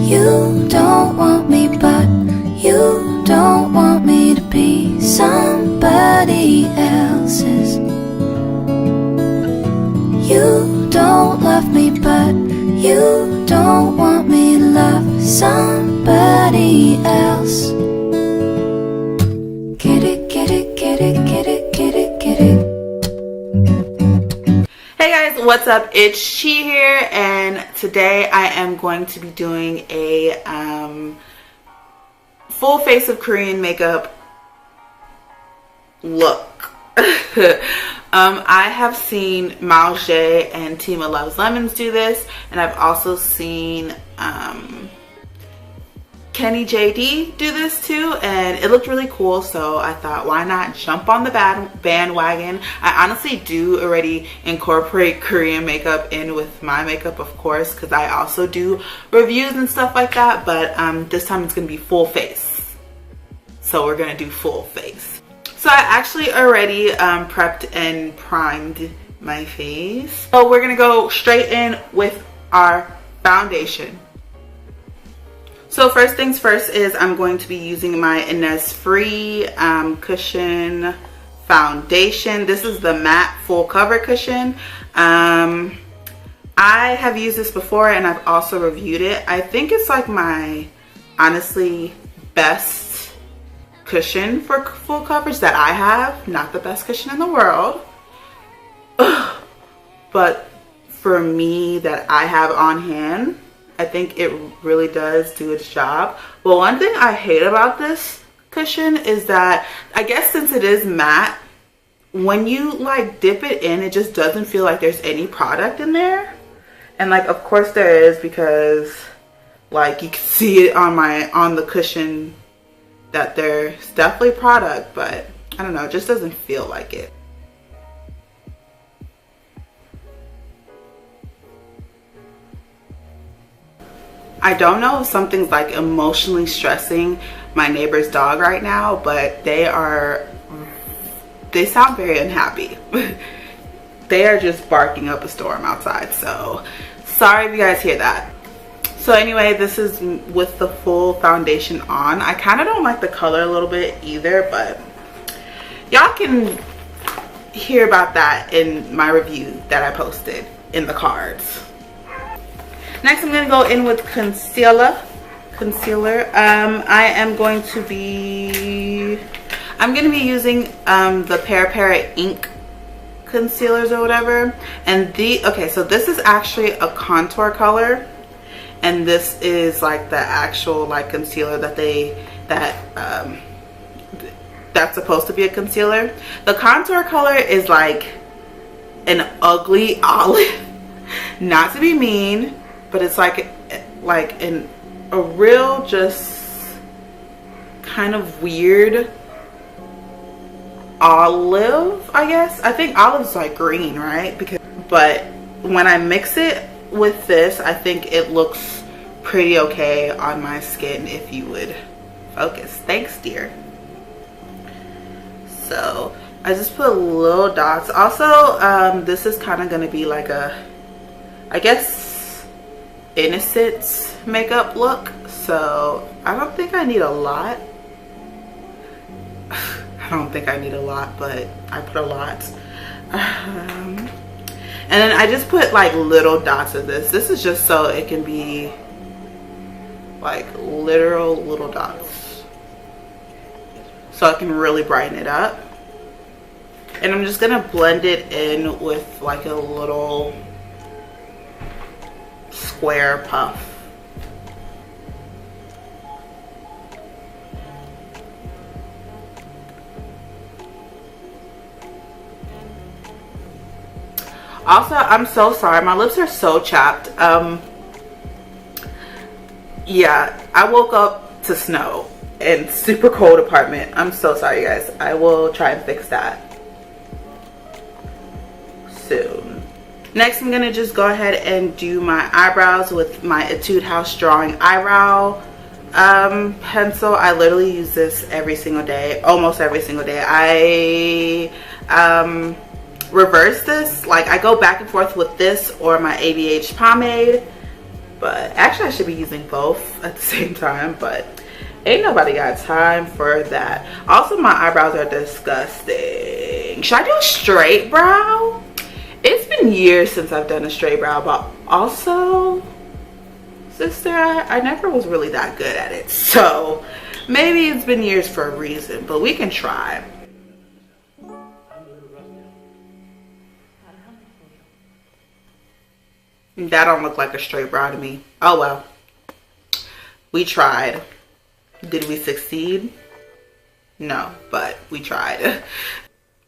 You don't want me, but you don't want me to be somebody else's. You don't love me, but you don't want me to love somebody else. Get it, get it, get it, get it, get it, get it. Hey guys, what's up? It's She here, and today I am going to be doing a full face of Korean makeup look. I have seen Mao Jae and Tima Loves Lemons do this, and I've also seen Kenny JD do this too, and it looked really cool, so I thought, why not jump on the bandwagon. I honestly do already incorporate Korean makeup in with my makeup, of course, because I also do reviews and stuff like that, but this time it's going to be full face. So we're going to do full face. So I actually already prepped and primed my face. So we're going to go straight in with our foundation. So first things first is I'm going to be using my Innisfree cushion foundation. This is the matte full cover cushion. I have used this before and I've also reviewed it. I think it's like my honestly best cushion for full coverage that I have. Not the best cushion in the world, but for me that I have on hand, I think it really does do its job. But one thing I hate about this cushion is that, I guess since it is matte, when you like dip it in, it just doesn't feel like there's any product in there. And like, of course there is, because like you can see it on the cushion that there's definitely product, but I don't know, it just doesn't feel like it. I don't know if something's like emotionally stressing my neighbor's dog right now, but they sound very unhappy. They are just barking up a storm outside, so sorry if you guys hear that. So anyway, this is with the full foundation on. I kind of don't like the color a little bit either, but y'all can hear about that in my review that I posted in the cards. Next, I'm going to go in with concealer. I am going to be using the Para ink concealers or whatever. And okay, so this is actually a contour color, and this is like the actual like concealer that's supposed to be a concealer. The contour color is like an ugly olive. Not to be mean, but it's like a real just kind of weird olive, I guess. I think olive's like green, right? But when I mix it with this, I think it looks pretty okay on my skin, if you would focus. Thanks, dear. So I just put little dots. Also, this is kind of going to be like a, I guess, innocent makeup look, so I don't think I need a lot. I don't think I need a lot, but I put a lot. And then I just put like little dots of this. This is just so it can be like literal little dots, so I can really brighten it up. And I'm just gonna blend it in with like a little square puff. Also, I'm so sorry, my lips are so chapped. Yeah, I woke up to snow and super cold apartment. I'm so sorry, guys. I will try and fix that soon. Next, I'm gonna just go ahead and do my eyebrows with my Etude House Drawing Eyebrow pencil. I literally use this every single day, almost every single day. I reverse this, like I go back and forth with this or my ABH pomade. But actually I should be using both at the same time, but ain't nobody got time for that. Also, my eyebrows are disgusting. Should I do a straight brow? It's been years since I've done a straight brow, but also, sister, I never was really that good at it. So maybe it's been years for a reason, but we can try. That don't look like a straight brow to me. Oh well. We tried. Did we succeed? No, but we tried.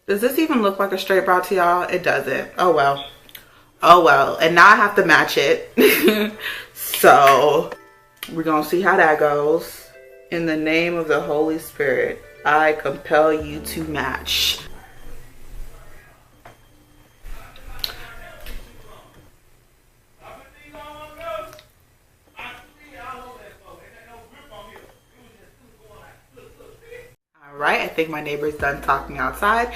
Does this even look like a straight brow to y'all? It doesn't. Oh well. Oh well. And now I have to match it. So we're gonna see how that goes. In the name of the Holy Spirit, I compel you to match. Right, I think my neighbor's done talking outside.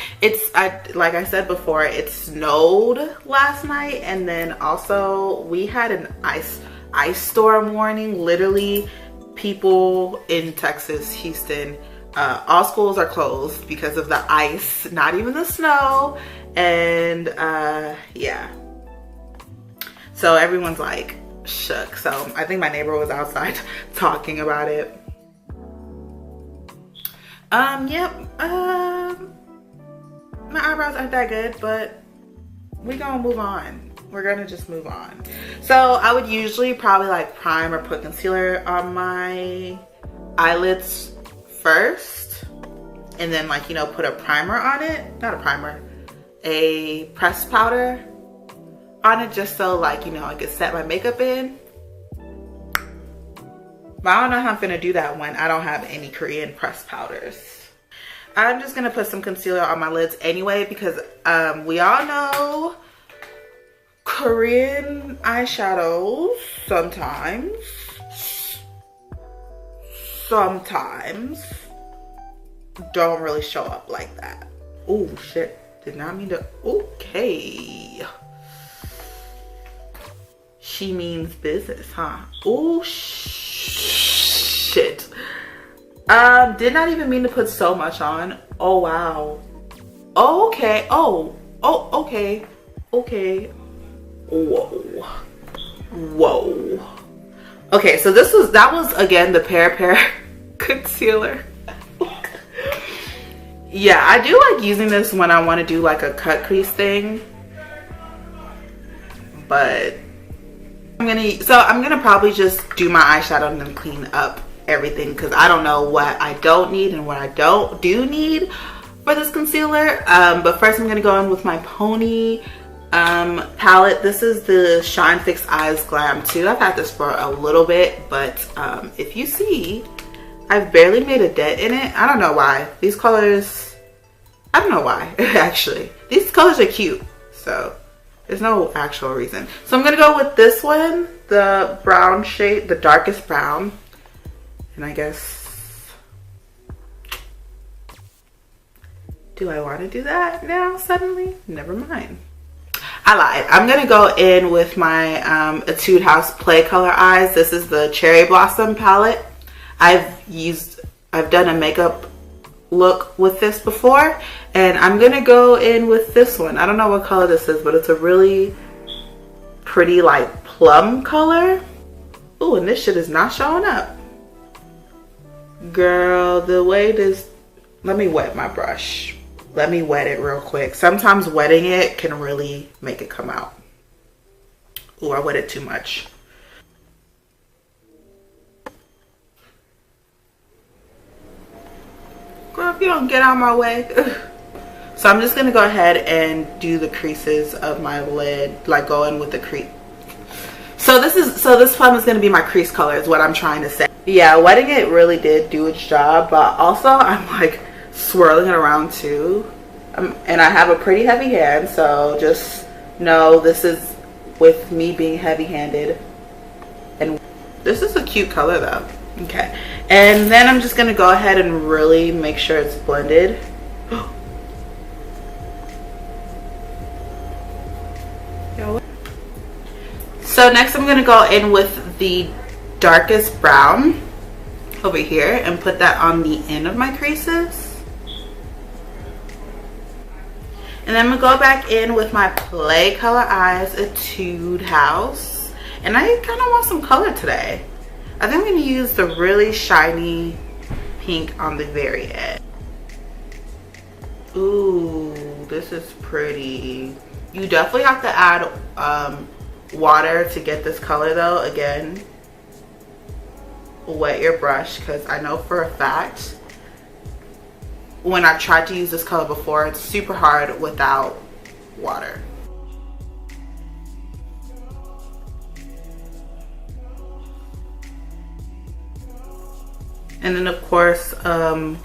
Like I said before, it snowed last night, and then also we had an ice storm warning. Literally, people in Texas, Houston, all schools are closed because of the ice, not even the snow. And yeah, so everyone's like shook. So I think my neighbor was outside talking about it. Yep, my eyebrows aren't that good, but we're gonna move on. We're gonna just move on. So I would usually probably like prime or put concealer on my eyelids first, and then like, you know, put a primer on it. Not a primer, a pressed powder on it, just so like, you know, I could set my makeup in. But I don't know how I'm gonna do that when I don't have any Korean pressed powders. I'm just gonna put some concealer on my lids anyway, because we all know Korean eyeshadows sometimes don't really show up like that. Oh shit, did not mean to. Okay. She means business, huh? Oh shit. Did not even mean to put so much on. Oh wow. Oh, okay. Oh okay. Okay. Whoa. Okay, so that was again the pear concealer. Yeah, I do like using this when I want to do like a cut crease thing, but I'm gonna probably just do my eyeshadow and then clean up everything, because I don't know what I don't need and what I do need for this concealer. But first I'm gonna go in with my Pony palette. This is the Shine Fix Eyes Glam 2. I've had this for a little bit, but if you see, I've barely made a dent in it. I don't know why. These colors, I don't know why. Actually, these colors are cute, so there's no actual reason. So I'm gonna go with this one, the brown shade, the darkest brown. And I guess, do I want to do that now suddenly? Never mind. I lied. I'm gonna go in with my Etude House Play Color Eyes. This is the Cherry Blossom palette. I've done a makeup look with this before, and I'm gonna go in with this one. I don't know what color this is, but it's a really pretty like plum color. Ooh, and this shit is not showing up. Girl, the way this, let me wet my brush. Let me wet it real quick. Sometimes wetting it can really make it come out. Ooh, I wet it too much. Girl, if you don't get out of my way. So I'm just gonna go ahead and do the creases of my lid, like go in with the crease. So this plum is gonna be my crease color is what I'm trying to say. Yeah, wetting it really did do its job, but also I'm like swirling it around too. And I have a pretty heavy hand, so just know this is with me being heavy-handed. And this is a cute color though. Okay, and then I'm just gonna go ahead and really make sure it's blended. So next I'm gonna go in with the darkest brown over here and put that on the end of my creases. And then I'm gonna go back in with my Play Color Eyes Etude House. And I kind of want some color today. I think I'm gonna use the really shiny pink on the very end. Ooh, this is pretty. You definitely have to add water to get this color though. Again, wet your brush, because I know for a fact when I've tried to use this color before, it's super hard without water. And then of course, add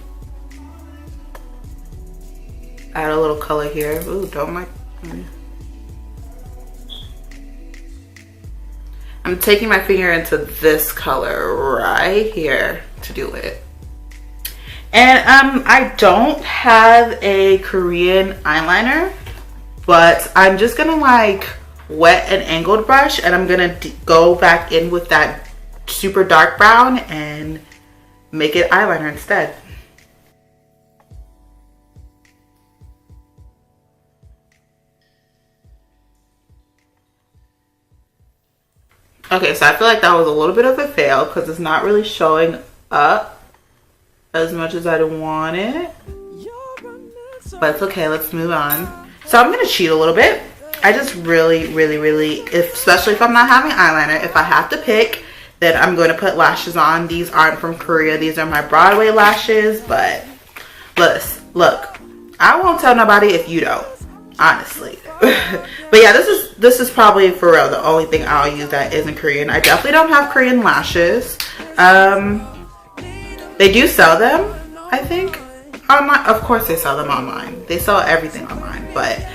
a little color here. Ooh, don't like. I'm taking my finger into this color right here to do it. And I don't have a Korean eyeliner, but I'm just gonna like wet an angled brush, and I'm gonna go back in with that super dark brown and make it eyeliner instead. Okay, so I feel like that was a little bit of a fail because it's not really showing up as much as I want it. But it's okay, let's move on. So I'm gonna cheat a little bit. I just really, especially if I'm not having eyeliner, if I have to pick, then I'm going to put lashes on. These aren't from Korea. These are my Broadway lashes, but look, I won't tell nobody if you don't, honestly. But yeah, this is probably for real the only thing I'll use that isn't Korean. I definitely don't have Korean lashes. They do sell them, I think, online. Of course they sell them online. They sell everything online, but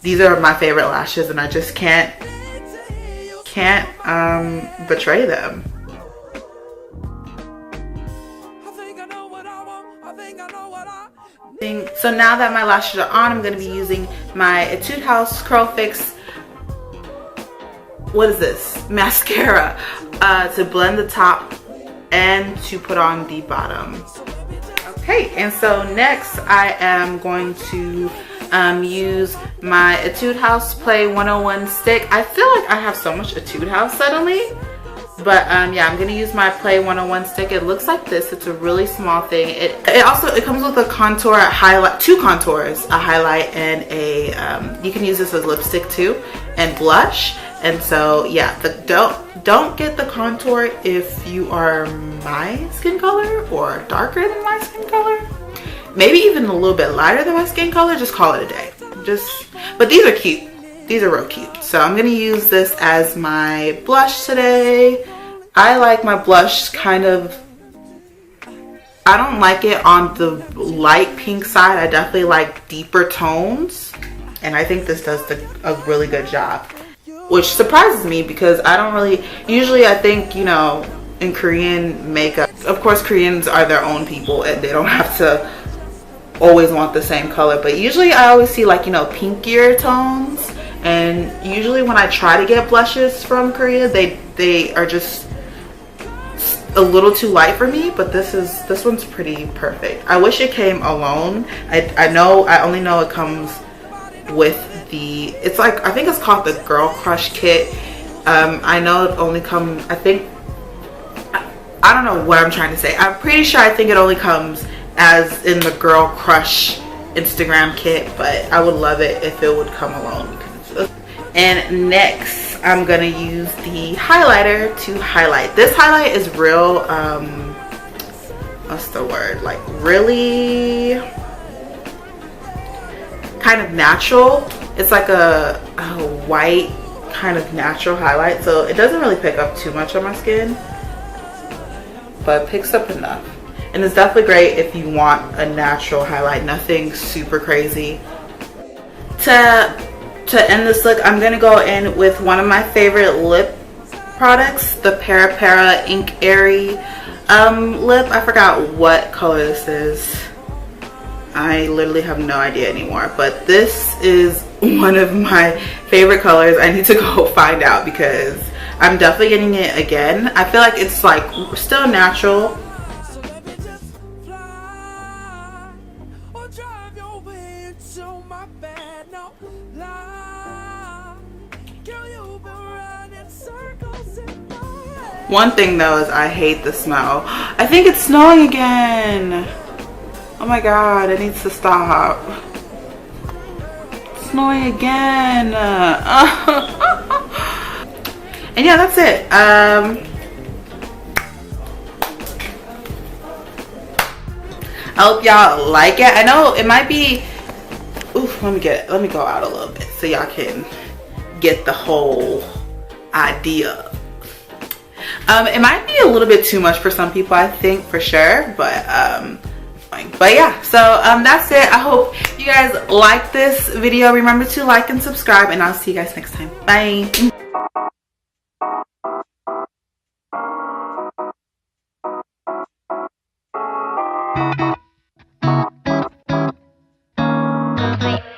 these are my favorite lashes, and I just can't betray them. So now that my lashes are on, I'm going to be using my Etude House Curl Fix, what is this, mascara, to blend the top and to put on the bottom. Okay, and so next I am going to use my Etude House Play 101 stick. I feel like I have so much Etude House suddenly. But yeah, I'm gonna use my Play 101 stick. It looks like this. It's a really small thing. It comes with a contour, a highlight, two contours, a highlight, and a you can use this as lipstick too, and blush. And so yeah, don't get the contour if you are my skin color or darker than my skin color. Maybe even a little bit lighter than my skin color. Just call it a day. But these are cute. These are real cute. So I'm gonna use this as my blush today. I like my blush kind of, I don't like it on the light pink side. I definitely like deeper tones. And I think this does a really good job. Which surprises me because I don't really, usually I think, you know, in Korean makeup, of course Koreans are their own people and they don't have to always want the same color. But usually I always see like, you know, pinkier tones. And usually when I try to get blushes from Korea, they are just a little too light for me. But this one's pretty perfect. I wish it came alone. I only know it comes with the, it's like, I think it's called the Girl Crush kit. I know it only comes, I think, I don't know what I'm trying to say. I'm pretty sure I think it only comes as in the Girl Crush Instagram kit, but I would love it if it would come alone. And next I'm gonna use the highlighter to highlight. This highlight is real, what's the word, like really kind of natural. It's like a white kind of natural highlight, so it doesn't really pick up too much on my skin, but it picks up enough. And it's definitely great if you want a natural highlight, nothing super crazy. To end this look, I'm gonna go in with one of my favorite lip products, the Para Ink Airy lip. I forgot what color this is. I literally have no idea anymore, but this is one of my favorite colors. I need to go find out because I'm definitely getting it again. I feel like it's like still natural. One thing though is I hate the smell. I think it's snowing again. Oh my god, it needs to stop. It's snowing again. And yeah, that's it. I hope y'all like it. I know it might be, oof, let me go out a little bit so y'all can get the whole idea. It might be a little bit too much for some people, I think, for sure, but yeah, so that's it. I hope you guys like this video. Remember to like and subscribe, and I'll see you guys next time. Bye.